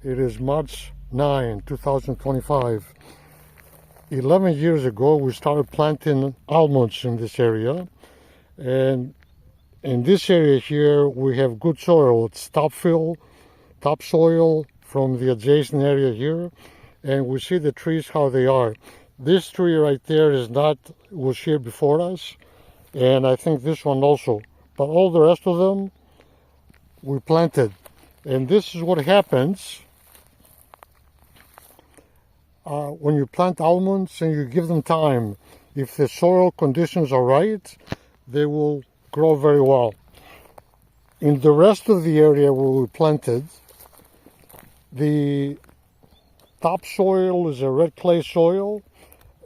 It is March 9, 2025. 11 years ago, we started planting almonds in this area. And in this area here, we have good soil. It's topsoil from the adjacent area here. And we see the trees, how they are. This tree right there was here before us. And I think this one also. But all the rest of them, we planted. And this is what happens when you plant almonds and you give them time. If the soil conditions are right, they will grow very well. In the rest of the area where we planted, the topsoil is a red clay soil,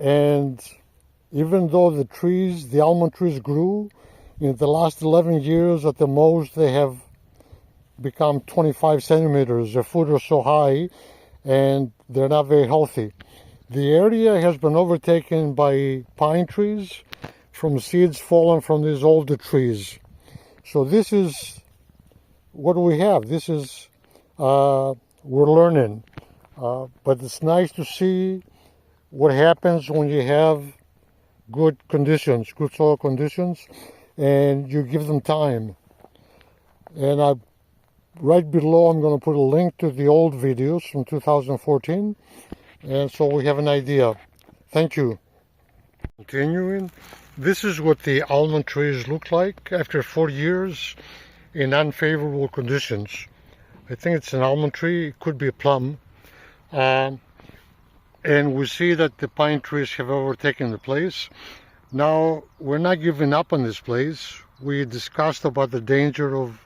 and even though the almond trees grew, in the last 11 years at the most, they have become 25 centimeters. Their fruit are so high and they're not very healthy. The area has been overtaken by pine trees from seeds fallen from these older trees. So this is what we have. This is, we're learning. But it's nice to see what happens when you have good conditions, good soil conditions, and you give them time. And right below, I'm going to put a link to the old videos from 2014, and so we have an idea. Thank you. Continuing, this is what the almond trees look like after 4 years in unfavorable conditions. I think it's an almond tree, it could be a plum. And we see that the pine trees have overtaken the place. Now, we're not giving up on this place. We discussed about the danger of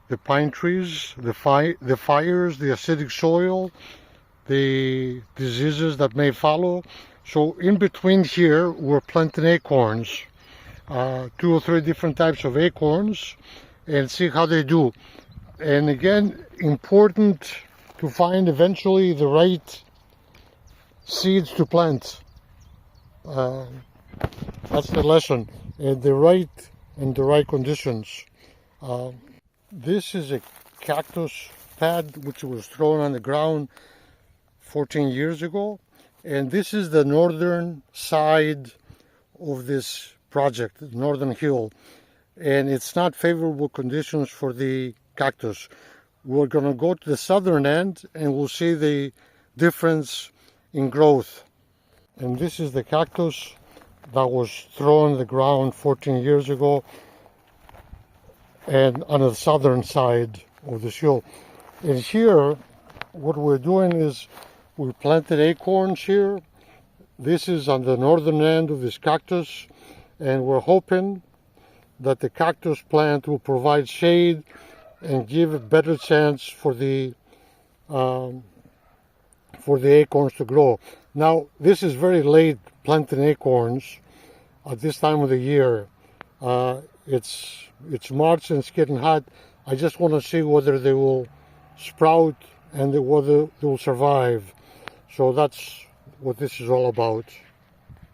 the pine trees, the fires, the acidic soil, the diseases that may follow. So in between here, we're planting acorns, 2 or 3 different types of acorns, and see how they do. And again, important to find eventually the right seeds to plant. That's the lesson, and the right conditions. This is a cactus pad which was thrown on the ground 14 years ago, and this is the northern side of this project, the northern hill, and it's not favorable conditions for the cactus. We're going to go to the southern end and we'll see the difference in growth. And this is the cactus that was thrown on the ground 14 years ago, and on the southern side of the hill. And here, what we're doing is we planted acorns here. This is on the northern end of this cactus, and we're hoping that the cactus plant will provide shade and give a better chance for the acorns to grow. Now, this is very late planting acorns at this time of the year. It's March and it's getting hot. I just want to see whether they will sprout and whether they will survive. So that's what this is all about.